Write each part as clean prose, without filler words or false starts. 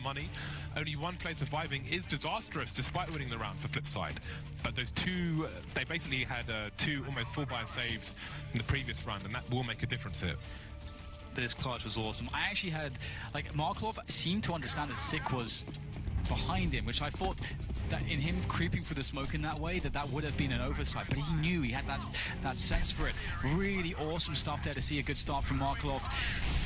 money. Only one player surviving is disastrous despite winning the round for Flipside. But those two, they basically had two almost full buy saves in the previous round, and that will make a difference here. This clutch was awesome. I actually had, like, Marklov seemed to understand that Sick was behind him, which I thought that in him creeping through the smoke in that way, that would have been an oversight, but he knew, he had that sense for it. Really awesome stuff there to see a good start from Marklov.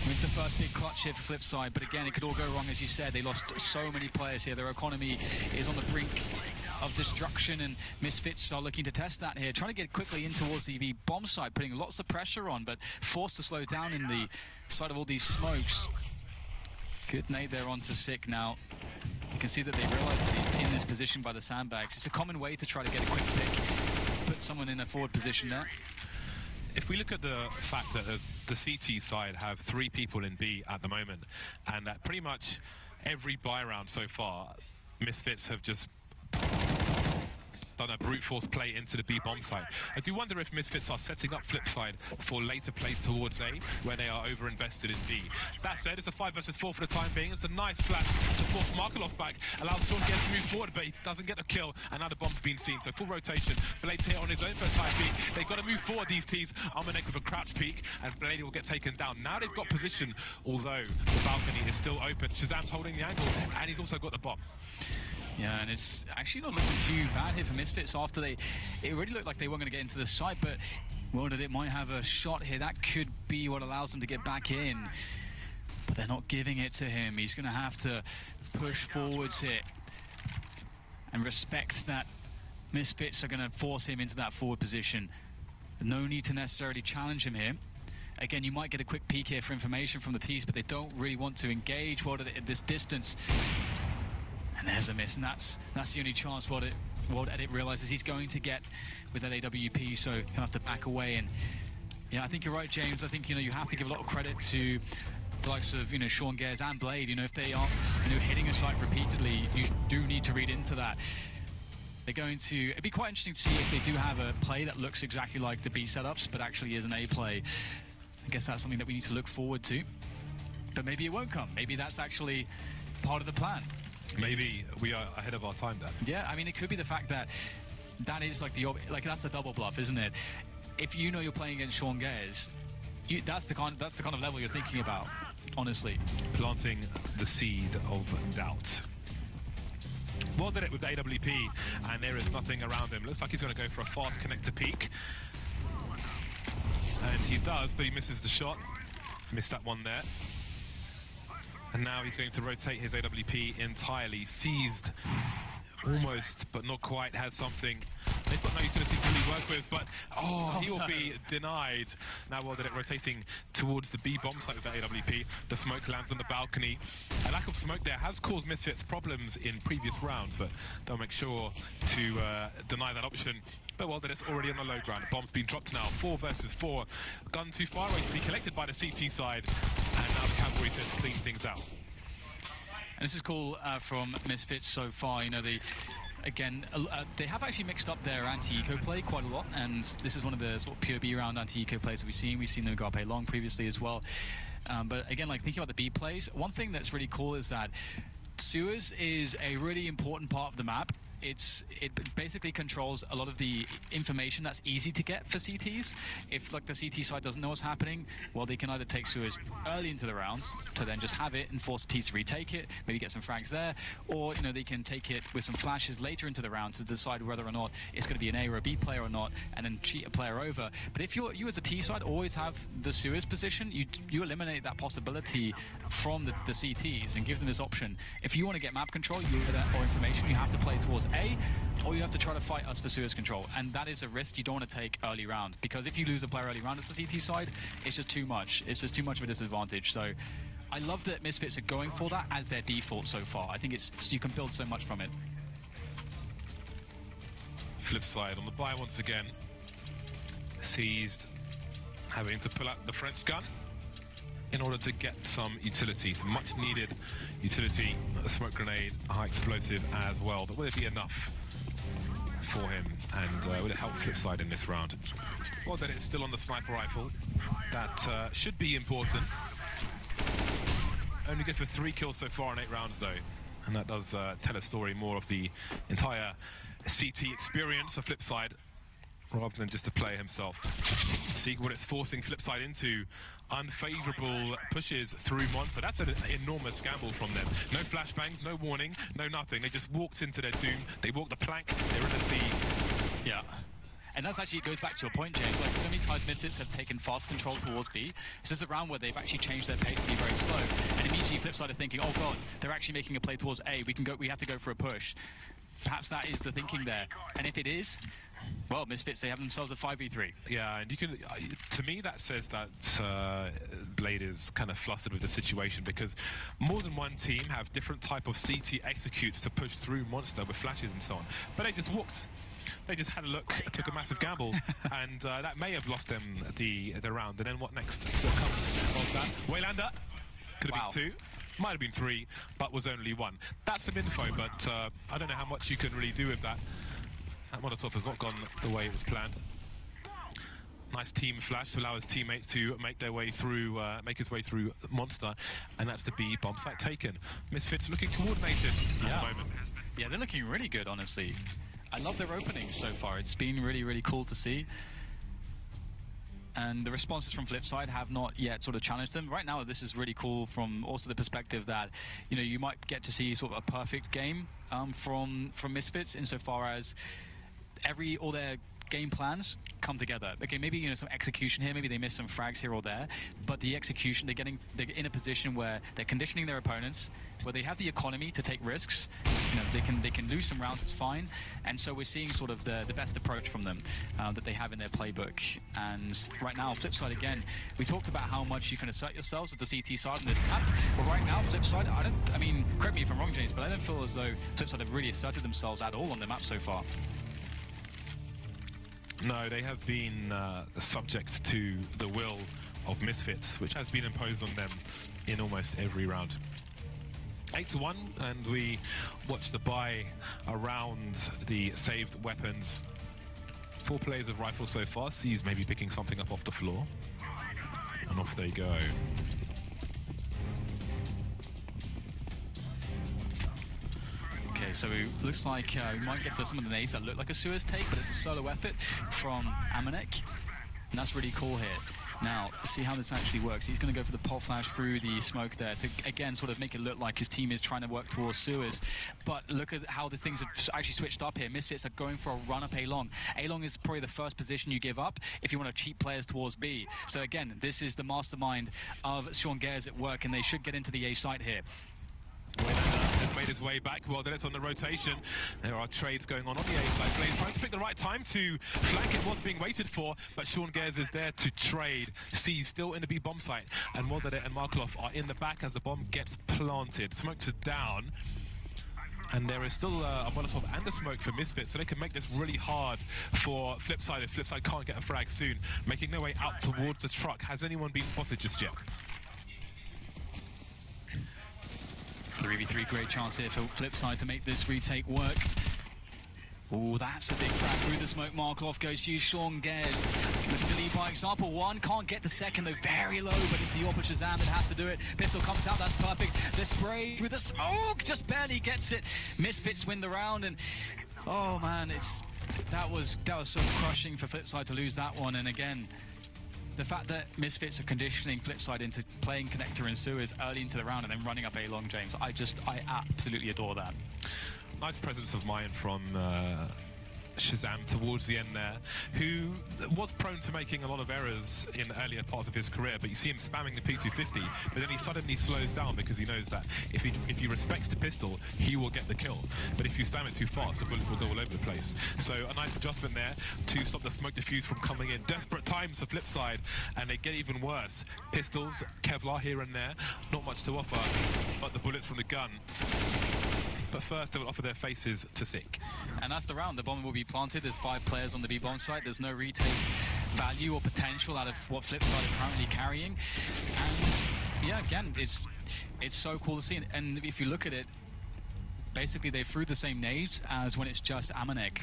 It's the first big clutch here for Flipside, but again, it could all go wrong, as you said. They lost so many players here. Their economy is on the brink of destruction, and Misfits are looking to test that here, trying to get quickly in towards the bomb site, putting lots of pressure on, but forced to slow down in the side of all these smokes. Good nade there onto Sick now. You can see that they realize that he's in this position by the sandbags. It's a common way to try to get a quick pick, put someone in a forward position there. If we look at the fact that the CT side have 3 people in B at the moment, and that pretty much every buy round so far, Misfits have just done a brute force play into the B bomb site. I do wonder if Misfits are setting up Flipside for later plays towards A, where they are over-invested in B. That said, it's a 5 versus 4 for the time being. It's a nice flash to force Markelov back, allows Sean Gale to move forward, but he doesn't get the kill, and now the bomb's been seen. So full rotation. Blade here on his own for time being. They've got to move forward, these T's. Armanek with a crouch peek, and Blade will get taken down. Now they've got position, although the balcony is still open. Shazam's holding the angle, and he's also got the bomb. Yeah, and it's actually not looking too bad here for Misfits after it really looked like they weren't going to get into the site, but well, that it might have a shot here. That could be what allows them to get back in, but they're not giving it to him. He's going to have to push forwards here and respect that Misfits are going to force him into that forward position. No need to necessarily challenge him here. Again, you might get a quick peek here for information from the T's, but they don't really want to engage World at this distance. And there's a miss, and that's the only chance World Edit realizes he's going to get with that AWP, so he'll have to back away. And yeah, I think you're right, James. I think, you have to give a lot of credit to the likes of, Sean Gares and Blade. If they are, hitting a site repeatedly, you do need to read into that. They're going to, it'd be quite interesting to see if they do have a play that looks exactly like the B setups, but actually is an A play. I guess that's something that we need to look forward to. But maybe it won't come. Maybe that's actually part of the plan. Maybe we are ahead of our time there. Yeah, I mean, it could be the fact that is like that's the double bluff, isn't it? If you're playing against Sean Gares, that's the kind of level you're thinking about, honestly. Planting the seed of doubt. Well did it with the AWP, and there is nothing around him. Looks like he's going to go for a fast connector peek. And he does, but he misses the shot. Missed that one there. And now he's going to rotate his AWP entirely. Seized, almost, but not quite, has something. They've got no utility to really work with, but he will be denied. Now World Edit rotating towards the B bomb site with the AWP. The smoke lands on the balcony. A lack of smoke there has caused Misfits problems in previous rounds, but they'll make sure to deny that option. But World Edit's already on the low ground. The bomb's been dropped now. 4 versus 4. Gun too far away to be collected by the CT side. And now the cavalry says to clean things out. And this is cool from Misfits so far. They have actually mixed up their anti-eco play quite a lot, and this is one of the sort of pure B round anti-eco plays that we've seen. We've seen them go play long previously as well. But again, thinking about the B plays, one thing that's really cool is that sewers is a really important part of the map. It basically controls a lot of the information that's easy to get for CTs. If the CT side doesn't know what's happening, well, they can either take sewers early into the rounds to then just have it and force the T's to retake it, maybe get some frags there, or they can take it with some flashes later into the round to decide whether or not it's going to be an A or a B player or not, and then cheat a player over. But if you as a T side always have the sewers position, you eliminate that possibility from the CTs and give them this option. If you want to get map control, or information, you have to play towards A, or you have to try to fight us for sewers control, and that is a risk you don't want to take early round, because if you lose a player early round as the CT side, it's just too much. It's just too much of a disadvantage. So I love that Misfits are going for that as their default so far. I think you can build so much from it. Flipside on the buy once again. Seized, having to pull out the French gun in order to get some utility, some much needed utility, a smoke grenade, a high explosive as well. But will it be enough for him, and will it help Flipside in this round? Well, then it's still on the sniper rifle. That should be important. Only good for 3 kills so far in 8 rounds, though. And that does tell a story more of the entire CT experience of Flipside, rather than just the player himself. See what it's forcing Flipside into. Unfavourable pushes through Monster. That's an enormous gamble from them. No flashbangs, no warning, no nothing. They just walked into their doom. They walked the plank. They're in the sea. Yeah. And that's actually, it goes back to your point, James. Like, so many times Misfits have taken fast control towards B. This is a round where they've actually changed their pace to be very slow. And immediately Flipside are thinking, oh god, they're actually making a play towards A. We have to go for a push. Perhaps that is the thinking there. And if it is, well, Misfits, they have themselves a 5v3. Yeah, and you can, to me, that says that Blade is kind of flustered with the situation, because more than one team have different type of CT executes to push through Monster with flashes and so on. But they just walked. They just had a look, took a massive gamble, and that may have lost them the round. And then what next? What comes of that? Waylander could have been 2. Might have been 3, but was only 1. That's some info, but I don't know how much you can really do with that. That Molotov has not gone the way it was planned. Nice team flash to allow his teammates to make their way through, make his way through Monster, and that's the B bomb site taken. Misfits looking coordinated at the moment. Yeah, they're looking really good, honestly. I love their openings so far. It's been really, really cool to see. And the responses from Flipside have not yet sort of challenged them. Right now, this is really cool from also the perspective that, you know, you might get to see sort of a perfect game from Misfits, insofar as all their game plans come together. Okay, maybe, you know, some execution here, maybe they miss some frags here or there, but the execution, they're in a position where they're conditioning their opponents, where they have the economy to take risks. You know, they can lose some rounds, it's fine. And so we're seeing sort of the best approach from them that they have in their playbook. And right now, Flipside, again, we talked about how much you can assert yourselves at the CT side in this map, but right now, Flipside, I mean, correct me if I'm wrong, James, but I don't feel as though Flipside have really asserted themselves at all on the map so far. No, they have been subject to the will of Misfits, which has been imposed on them in almost every round. 8-1, and we watch the buy around the saved weapons. 4 players of rifles so far. C's maybe picking something up off the floor. And off they go. Okay, so it looks like we might get some of the nades that look like a Suez take, but it's a solo effort from Amanek, and that's really cool here. Now, see how this actually works. He's going to go for the pole flash through the smoke there to, again, sort of make it look like his team is trying to work towards Suez. But look at how the things have actually switched up here. Misfits are going for a run up A-Long. A-Long is probably the first position you give up if you want to cheat players towards B. So again, this is the mastermind of Sean Gares at work, and they should get into the A site here. Has made his way back. Well, then it's on the rotation. There are trades going on the A side. Blaze trying to pick the right time to flank it, was being waited for, but Sean Gares is there to trade. C still in the B bomb site, and Moldade and Markloff are in the back as the bomb gets planted. Smokes it down, and there is still a Molotov and a smoke for Misfits, so they can make this really hard for Flipside if Flipside can't get a frag soon. Making their way out towards the truck. Has anyone been spotted just yet? 3v3, great chance here for Flipside to make this retake work. Oh, that's a big frag through the smoke. Markloff goes to Sean Gares with the lead by example. 1 can't get the second, though, very low, but it's the Orpa Shazam that has to do it. Pistol comes out, that's perfect. The spray with the smoke just barely gets it. Misfits win the round, and oh man, that was so crushing for Flipside to lose that one. And again, the fact that Misfits are conditioning Flipside into playing Connector and Suez early into the round and then running up A-Long, James, I absolutely adore that. Nice presence of mind from Shazam towards the end there, who was prone to making a lot of errors in earlier parts of his career, but you see him spamming the P250, but then he suddenly slows down because he knows that if he respects the pistol, he will get the kill. But if you spam it too fast, the bullets will go all over the place. So a nice adjustment there to stop the smoke diffuse from coming in. Desperate times for Flipside, and they get even worse. Pistols, Kevlar here and there, not much to offer, but the bullets from the gun. But first, they will offer their faces to Sick. And that's the round. The bomb will be planted. There's 5 players on the B bomb site. There's no retake value or potential out of what Flipside are currently carrying. And yeah, again, it's so cool to see. And if you look at it, basically they threw the same nades as when it's just Amanek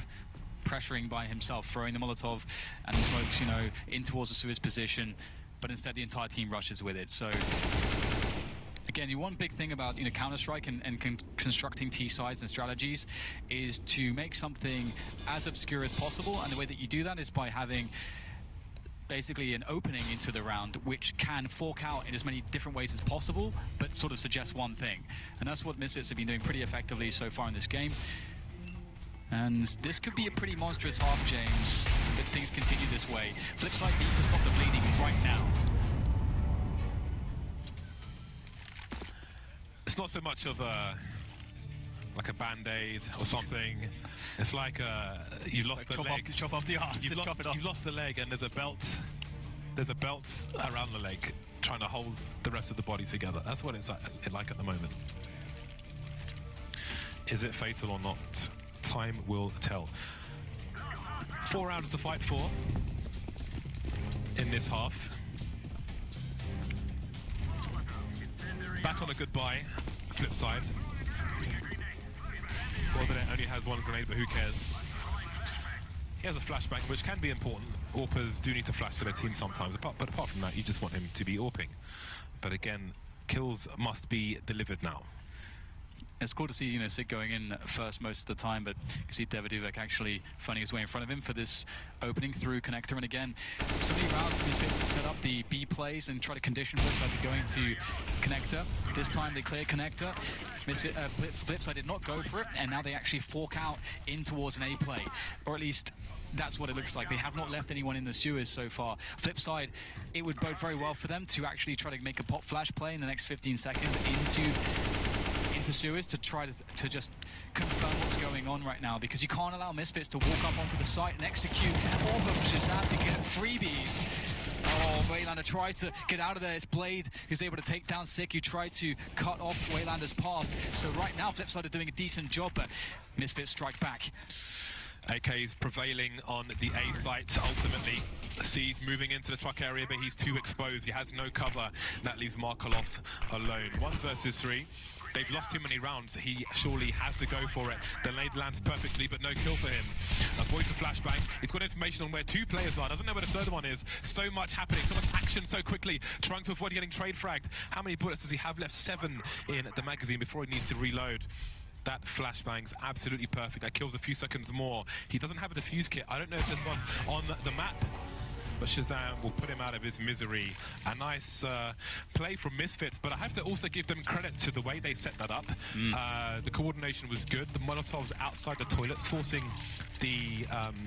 pressuring by himself, throwing the Molotov and the smokes, you know, in towards the Suez position. But instead, the entire team rushes with it. So again, one big thing about Counter-Strike and constructing T sides and strategies is to make something as obscure as possible, and the way that you do that is by having basically an opening into the round which can fork out in as many different ways as possible, but sort of suggest one thing. And that's what Misfits have been doing pretty effectively so far in this game. And this could be a pretty monstrous half, James, if things continue this way. Flipside need to stop the bleeding right now. It's not so much of like a band-aid or something. It's like you lost the leg. Chop off the arm. You've lost the leg, and there's a belt around the leg trying to hold the rest of the body together. That's what it's like at the moment. Is it fatal or not? Time will tell. 4 rounds to fight for in this half. Back on a goodbye, Flipside. It only has one grenade, but who cares? He has a flashbang, which can be important. AWPers do need to flash for their team sometimes, but apart from that, you just want him to be AWPing. But again, kills must be delivered now. It's cool to see, Sig going in first most of the time, but you can see Devaduvek actually finding his way in front of him for this opening through connector. And again, so many rounds Misfits have set up the B plays and try to condition Flipside to go into connector. This time they clear connector. Flipside did not go for it, and now they actually fork out in towards an A play, or at least that's what it looks like. They have not left anyone in the sewers so far. Flipside, it would bode very well for them to actually try to make a pop flash play in the next 15 seconds into sewers to try to just confirm what's going on right now, because you can't allow Misfits to walk up onto the site and execute all of Shazam to get freebies. Oh, Waylander tries to get out of there. It's Blade who's able to take down Sick, who tried to cut off Waylander's path. So right now Flipside are doing a decent job, but Misfits strike back. AK is prevailing on the A site ultimately. C's moving into the truck area, but he's too exposed. He has no cover. That leaves Markelov alone. 1 versus 3. They've lost too many rounds. He surely has to go for it. The nade lands perfectly, but no kill for him. Avoids the flashbang. He's got information on where 2 players are. Doesn't know where the third one is. So much happening. So much action so quickly. Trying to avoid getting trade fragged. How many bullets does he have left? 7 in the magazine before he needs to reload. That flashbang's absolutely perfect. That kills a few seconds more. He doesn't have a defuse kit. I don't know if there's one on the map, but Shazam will put him out of his misery. A nice play from Misfits, but I have to also give them credit to the way they set that up. The coordination was good. The Molotovs outside the toilets, forcing the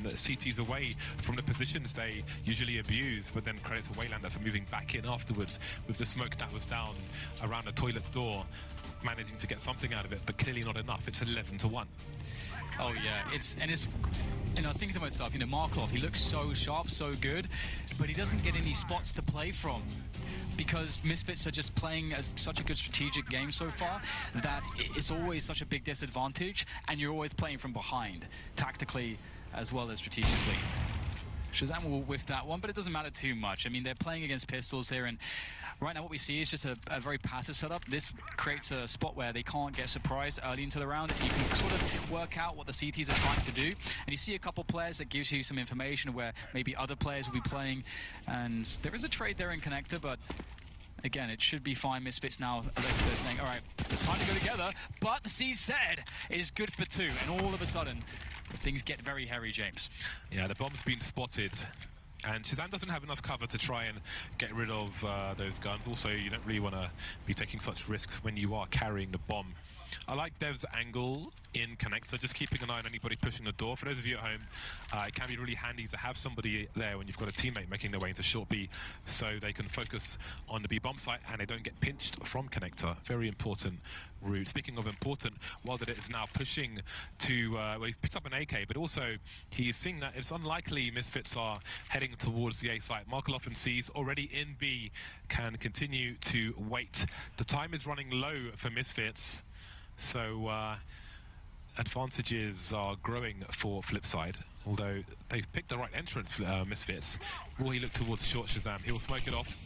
CTs away from the positions they usually abuse, but then credit to Waylander for moving back in afterwards with the smoke that was down around the toilet door, managing to get something out of it, but clearly not enough. It's 11-1. Oh yeah, I was thinking to myself, Markelov, he looks so sharp, so good, but he doesn't get any spots to play from, because Misfits are just playing such a good strategic game so far that it's always such a big disadvantage, and you're always playing from behind, tactically as well as strategically. Shazam will whiff that one, but it doesn't matter too much. I mean, they're playing against pistols here, and right now what we see is just a very passive setup. This creates a spot where they can't get surprised early into the round. You can sort of work out what the CTs are trying to do, and you see a couple players that gives you some information where maybe other players will be playing, and there is a trade there in connector, but again, it should be fine. Misfits now, they're saying, all right, it's time to go together, but the C said is good for 2, and all of a sudden, things get very hairy, James. Yeah, the bomb's been spotted, and Shazam doesn't have enough cover to try and get rid of those guns. Also, you don't really want to be taking such risks when you are carrying the bomb. I like Dev's angle in connector, just keeping an eye on anybody pushing the door. For those of you at home, it can be really handy to have somebody there when you've got a teammate making their way into short B, so they can focus on the B bomb site and they don't get pinched from connector. Very important route. Speaking of important, Wilder is now pushing to, well, he's picked up an AK, but also he's seeing that it's unlikely Misfits are heading towards the A site. Markelov and C's already in B can continue to wait. The time is running low for Misfits, so advantages are growing for Flipside, although they've picked the right entrance, Misfits. Will he look towards short Shazam? He'll smoke it off.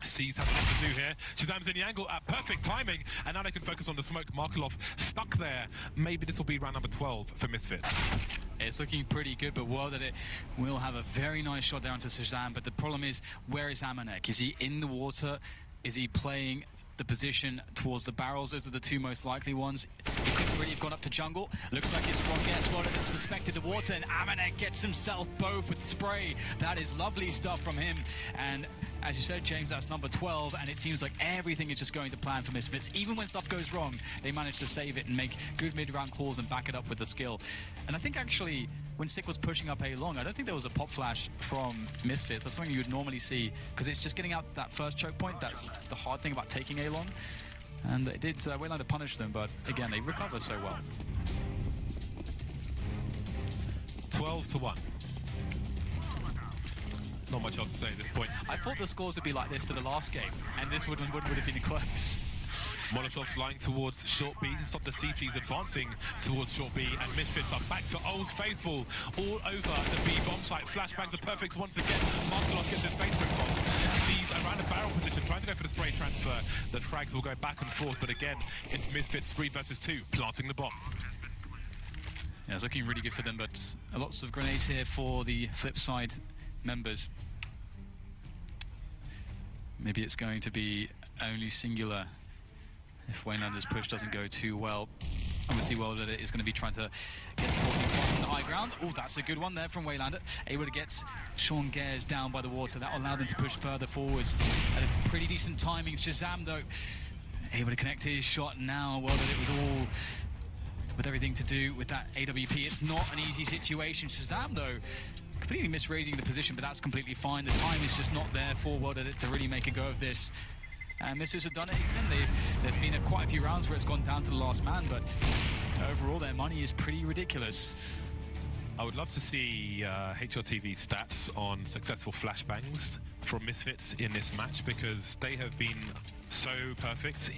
C's have a lot to do here. Shazam's in the angle at perfect timing, and now they can focus on the smoke. Markelov stuck there. Maybe this will be round number 12 for Misfits. It's looking pretty good, but Wilder will have a very nice shot there onto Shazam, but the problem is, where is Amanek? Is he in the water? Is he playing the position towards the barrels? Those are the two most likely ones. He could really have gone up to jungle. Looks like his strong air spotted and suspected the water, and Amanek gets himself both with spray. That is lovely stuff from him. And as you said, James, that's number 12, and it seems like everything is just going to plan for Misfits. Even when stuff goes wrong, they manage to save it and make good mid-round calls and back it up with the skill. And I think actually, when Sick was pushing up A long, I don't think there was a pop flash from Misfits. That's something you would normally see, because it's just getting out that first choke point. That's the hard thing about taking A long. And it did Waylander punish them, but again, they recover so well. 12-1. Not much else to say at this point. I thought the scores would be like this for the last game, and this would have been close. Molotov flying towards short B to stop the CTs advancing towards short B, and Misfits are back to Old Faithful all over the B bomb site. Flashbangs are perfect once again. Markelov gets his face ripped off. Sees around the barrel position, trying to go for the spray transfer. The frags will go back and forth, but again, it's Misfits 3 versus 2, planting the bomb. Yeah, it's looking really good for them, but lots of grenades here for the flip side members. Maybe it's going to be only singular if Waylander's push doesn't go too well. Obviously, Waylander is going to be trying to get supporting from the high ground. Oh, that's a good one there from Waylander. Able to get Sean Gares down by the water. That will allow them to push further forwards at a pretty decent timing. Shazam, though, able to connect his shot now. Well, that it with everything to do with that AWP. It's not an easy situation. Shazam, though, completely misreading the position, but that's completely fine. The time is just not there for World Edit to really make a go of this. And Misfits have done it again. There's been quite a few rounds where it's gone down to the last man, but overall their money is pretty ridiculous. I would love to see HLTV stats on successful flashbangs from Misfits in this match, because they have been so perfect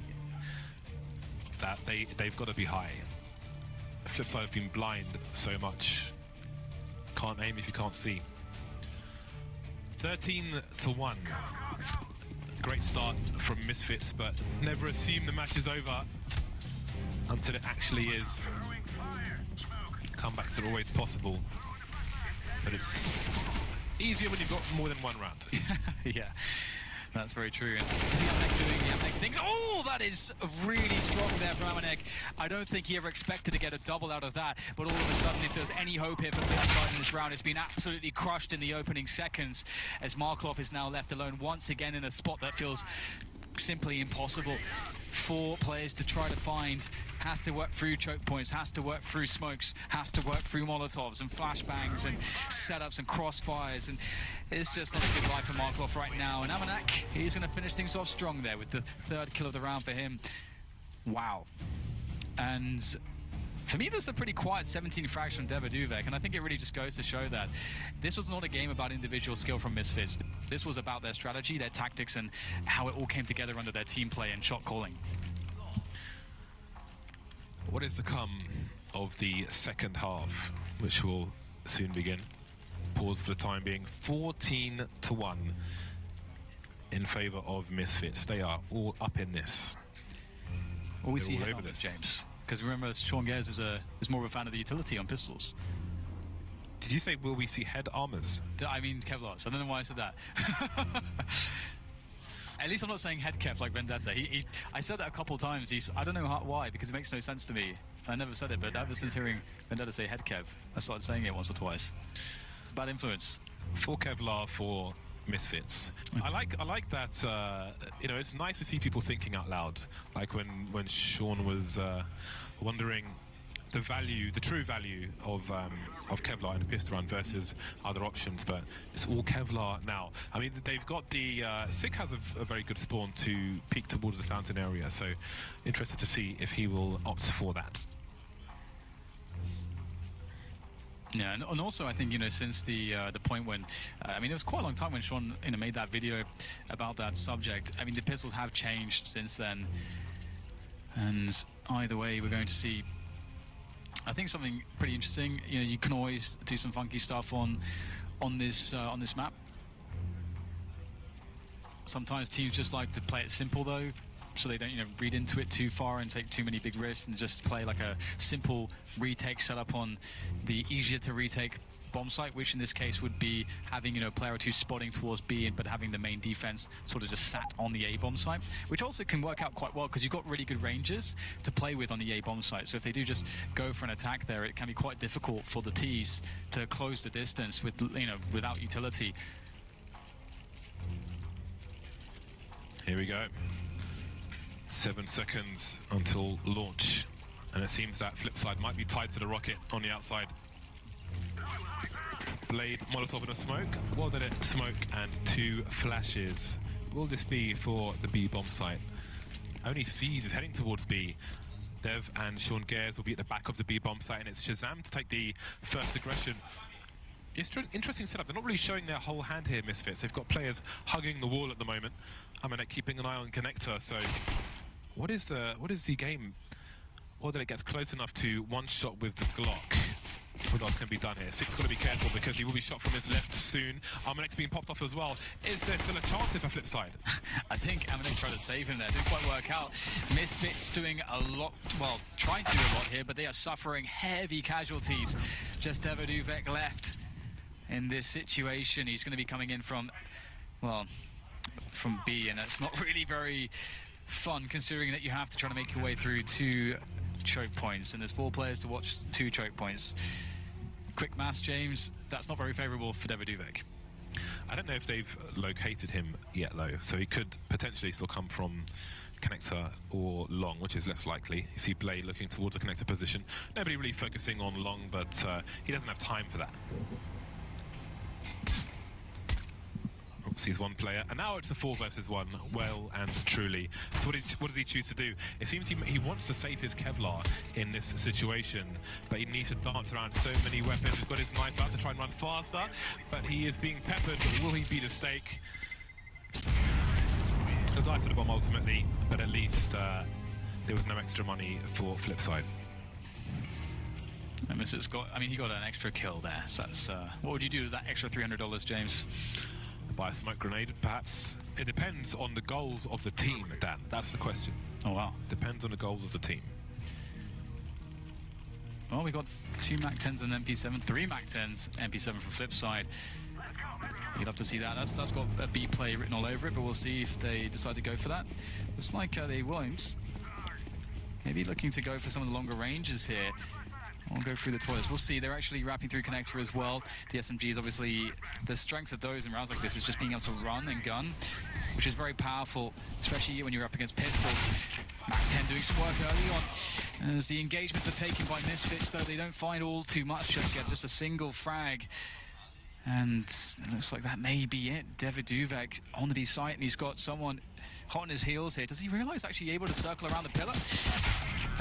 that they've got to be high. The flip side have been blind so much. Can't aim if you can't see. 13-1. Great start from Misfits, but never assume the match is over until it actually is. Comebacks are always possible, but it's easier when you've got more than one round. Yeah, that's very true. And is Amanek doing the Amanek things? Oh, that is really strong there from Amanek. I don't think he ever expected to get a double out of that, but all of a sudden, if there's any hope here for Flipside in this round, it's been absolutely crushed in the opening seconds, as Markelov is now left alone once again in a spot that feels simply impossible for players to try to find. Has to work through choke points, has to work through smokes, has to work through Molotovs and flashbangs and setups and crossfires, and it's just not a good life for Markelov right now. And Amanek, he's going to finish things off strong there with the third kill of the round for him. Wow. And for me, this is a pretty quiet 17 frags from Devaduvek, and I think it really just goes to show that this was not a game about individual skill from Misfits. This was about their strategy, their tactics, and how it all came together under their team play and shot calling. What is to come of the second half, which will soon begin? Pause for the time being. 14-1 in favor of Misfits. They are all up in this. Well, we see head on this, James. Because remember, Sean Gares is more of a fan of the utility on pistols. Did you say, will we see head armors? I mean Kevlars. I don't know why I said that. At least I'm not saying head Kev like Vendetta. I said that a couple of times. I don't know why, because it makes no sense to me. I never said it, but ever since hearing Vendetta say head Kev, I started saying it once or twice. It's a bad influence. 4 Kevlar for Misfits. I like that. You know, it's nice to see people thinking out loud. Like when Sean was wondering the true value of Kevlar in a pistol run versus other options, but it's all Kevlar now. I mean, they've got the Sick has a very good spawn to peek towards the fountain area, so interested to see if he will opt for that. Yeah, and also I think, you know, since the point when, I mean, it was quite a long time when Sean, you know, made that video about that subject. I mean, the pistols have changed since then, and either way, we're going to see, I think, something pretty interesting. You know, you can always do some funky stuff on this map. Sometimes teams just like to play it simple though, so they don't, you know, read into it too far and take too many big risks, and just play like a simple retake setup on the easier to retake bomb site, which in this case would be having, you know, a player or two spotting towards B, but having the main defense sort of just sat on the A bomb site, which also can work out quite well because you've got really good ranges to play with on the A bomb site. So if they do just go for an attack there, it can be quite difficult for the T's to close the distance with, you know, without utility. Here we go. 7 seconds until launch, and it seems that Flipside might be tied to the rocket on the outside. Blade, Molotov in a smoke. Well, then it smoke and 2 flashes. Will this be for the B bomb site? Only C's is heading towards B. Dev and Sean Gares will be at the back of the B bomb site, and it's Shazam to take the first aggression. It's an interesting setup. They're not really showing their whole hand here, Misfits. They've got players hugging the wall at the moment. I'm keeping an eye on Connector. So, what is the game? Or that it gets close enough to one shot with the Glock. What else can be done here? Six got to be careful because he will be shot from his left soon. Amanek being popped off as well. Is there still a chance if a Flipside? I think Amanek tried to save him there. Didn't quite work out. Misfits doing a lot, well, trying to do a lot here, but they are suffering heavy casualties. Just Devaduvek left in this situation. He's going to be coming in from, well, from B, and it's not really very fun considering that you have to try to make your way through 2 choke points, and there's 4 players to watch 2 choke points. Quick maths, James, that's not very favourable for Devaduvek. I don't know if they've located him yet though, so he could potentially still come from Connector or Long, which is less likely. You see Blade looking towards the Connector position. Nobody really focusing on Long, but he doesn't have time for that. Sees 1 player, and now it's a 4 versus 1, well and truly. So what does he choose to do? It seems he wants to save his Kevlar in this situation, but he needs to dance around so many weapons. He's got his knife out to try and run faster, but he is being peppered. Will he beat a stake? He'll die for the bomb ultimately, but at least there was no extra money for Flipside. And Misfits got, I mean, he got an extra kill there, so that's, what would you do with that extra $300, James? Buy a smoke grenade, perhaps. It depends on the goals of the team, Dan. That's the question. Oh, wow. Depends on the goals of the team. Well, we got 2 MAC-10s and MP7, 3 MAC-10s, MP7 from Flipside. You'd love to see that. That's got a B play written all over it, but we'll see if they decide to go for that. Looks like they won't. Maybe looking to go for some of the longer ranges here. I'll go through the toilets. We'll see. They're actually wrapping through Connector as well. The SMGs, obviously, the strength of those in rounds like this is just being able to run and gun, which is very powerful, especially when you're up against pistols. MAC-10 doing some work early on. As the engagements are taken by Misfits, though, they don't find all too much just yet. Just a single frag. And it looks like that may be it. Devaduvek on the B site, and he's got someone hot on his heels here. Does he realise actually able to circle around the pillar?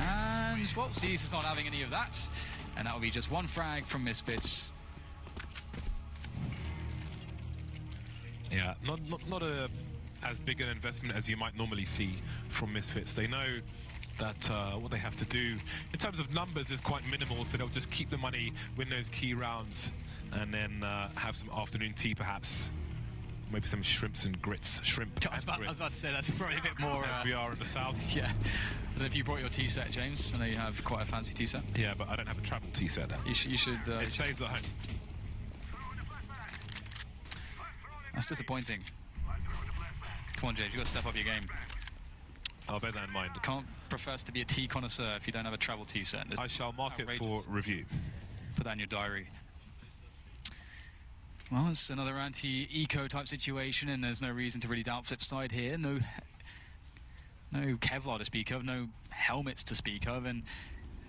And, well, C's is not having any of that. And that will be just 1 frag from Misfits. Yeah, not as big an investment as you might normally see from Misfits. They know that what they have to do in terms of numbers is quite minimal, so they'll just keep the money, win those key rounds, and then have some afternoon tea perhaps. Maybe some shrimps and grits. Shrimp I was about to say, that's probably a bit more... we are in the south. Yeah. I don't know if you brought your tea set, James. I know you have quite a fancy tea set. Yeah, but I don't have a travel tea set. You should... it stays at home. That's disappointing. Come on, James, you've got to step up your game. I'll bear that in mind. Can't profess to be a tea connoisseur if you don't have a travel tea set. I shall mark it for review. Put that in your diary. Well, it's another anti-eco type situation, and there's no reason to really doubt Flipside here. No Kevlar to speak of, no helmets to speak of, and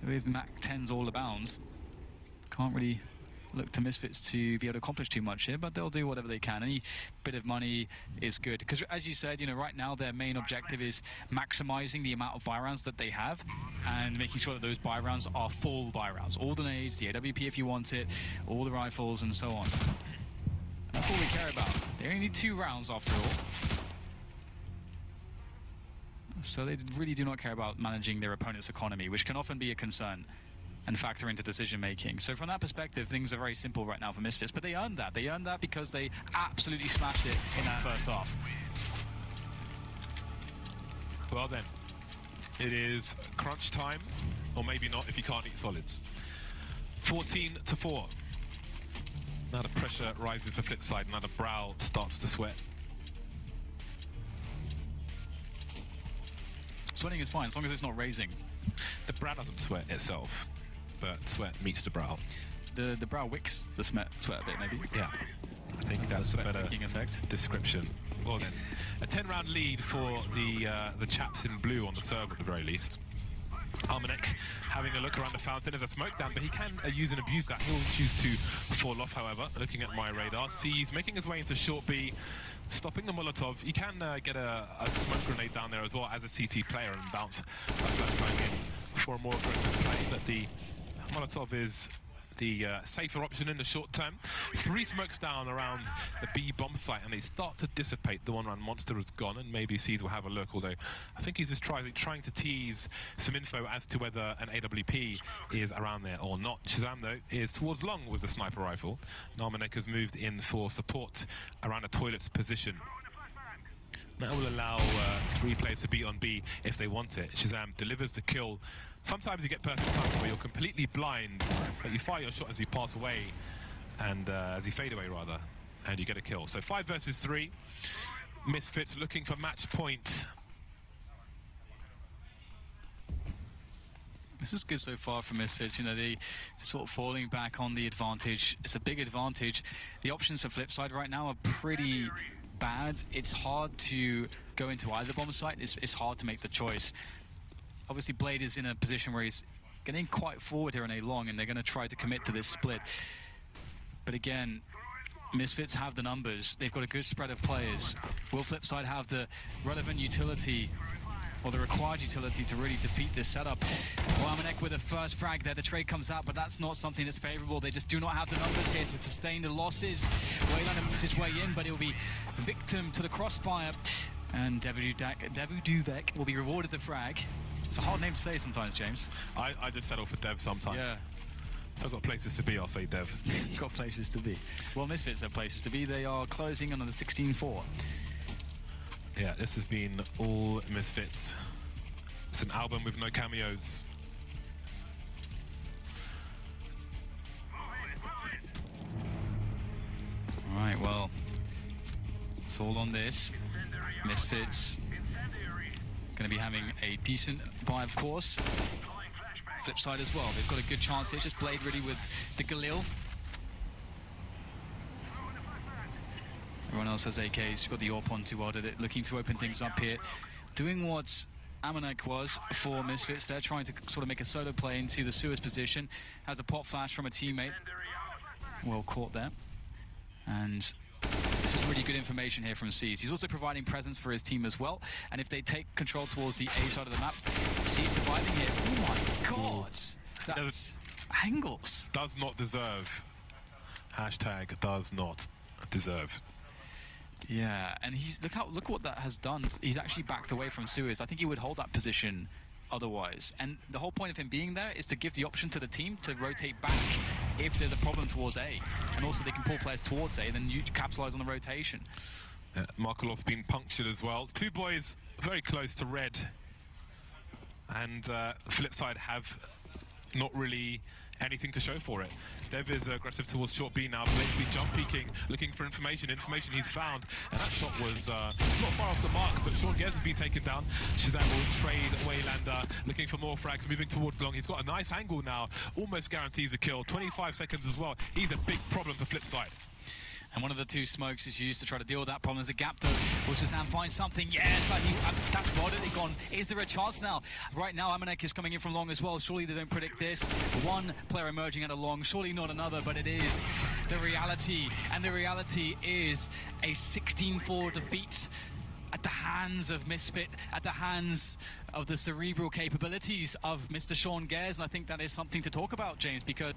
with MAC-10s all abounds, can't really look to Misfits to be able to accomplish too much here, but they'll do whatever they can. Any bit of money is good, because as you said, you know, right now their main objective is maximizing the amount of buy rounds that they have and making sure that those buy rounds are full buy rounds. All the nades, the AWP if you want it, all the rifles and so on. That's all we care about. They only need 2 rounds after all. So they really do not care about managing their opponent's economy, which can often be a concern and factor into decision making. So from that perspective, things are very simple right now for Misfits, but they earned that. They earned that because they absolutely smashed it in that first half. Well then, it is crunch time, or maybe not if you can't eat solids. 14-4. Now the pressure rises for Flipside. Now the brow starts to sweat. Sweating is fine, as long as it's not raising. The brow doesn't sweat itself, but sweat meets the brow. The brow wicks the sweat a bit, maybe. Yeah, I think that's a better effect. description. Well then, a 10-round lead for the chaps in blue on the server at the very least. Armanek having a look around the fountain as a smoke down, but he can use and abuse that. He'll choose to fall off, however. Looking at my radar, he's making his way into short B, stopping the Molotov. He can get a smoke grenade down there as well as a CT player and bounce a flashbang in for a more aggressive play, but the Molotov is the safer option in the short term. 3 smokes down around the B bomb site, and they start to dissipate. The one-round monster is gone, and maybe C's will have a look, although I think he's just trying to tease some info as to whether an AWP is around there or not. Shazam, though, is towards long with the sniper rifle. Narmanek has moved in for support around a toilet's position. That will allow 3 players to be on B if they want it. Shazam delivers the kill. Sometimes you get perfect timing where you're completely blind, but you fire your shot as you pass away, and as you fade away rather, and you get a kill. So 5 versus 3. Misfits looking for match point. This is good so far for Misfits. You know, they sort of falling back on the advantage. It's a big advantage. The options for Flipside right now are pretty bad. It's hard to go into either bomb site. It's hard to make the choice. Obviously, Blade is in a position where he's getting quite forward here in A long, and they're going to try to commit to this split. But again, Misfits have the numbers. They've got a good spread of players. Will Flipside have the relevant utility, or the required utility, to really defeat this setup? Armanek with the first frag there. The trade comes out, but that's not something that's favorable. They just do not have the numbers here to sustain the losses. Wayland moves his way in, but he'll be victim to the crossfire. And Devuduvek will be rewarded the frag. It's a hard name to say sometimes, James. I just settle for Dev sometimes. Yeah. I've got places to be, I'll say Dev. Got places to be. Well, Misfits have places to be. They are closing on the 16-4. Yeah, this has been all Misfits. It's an album with no cameos. All right, well, it's all on this. Misfits going to be having a decent buy, of course. Flipside as well. They've got a good chance here. Just Blade ready with the Galil. Everyone else has AKs. You've got the AWP on to audit it, looking to open things up here. Doing what Amanek was for Misfits. They're trying to sort of make a solo play into the sewers position. Has a pop flash from a teammate. Well caught there. And this is really good information here from C's. He's also providing presence for his team as well. And if they take control towards the A side of the map, C's surviving here. Oh my god! That's angles. Does not deserve. Hashtag does not deserve. Yeah, and he's look what that has done. He's actually backed away from sewers. I think he would hold that position otherwise. And the whole point of him being there is to give the option to the team to rotate back if there's a problem towards A. And also they can pull players towards A and then you capitalize on the rotation. Markolov's been punctured as well. 2 boys very close to red. And Flipside have not really anything to show for it. Dev is aggressive towards short B now, blatantly jump peeking, looking for information he's found, and that shot was not far off the mark, but Sean Gez has been taken down. Shazam will trade Waylander, looking for more frags, moving towards long. He's got a nice angle now, almost guarantees a kill, 25 seconds as well. He's a big problem for Flipside. And one of the 2 smokes is used to try to deal with that problem. There's a gap though. Will Shazam find something? Yes, that's spotted. It's gone. Is there a chance now? Right now, Amanek is coming in from long as well. Surely they don't predict this. 1 player emerging out of long. Surely not another, but it is the reality. And the reality is a 16-4 defeat at the hands of Misfit, at the hands of the cerebral capabilities of Mr. Sean Gers. And I think that is something to talk about, James, because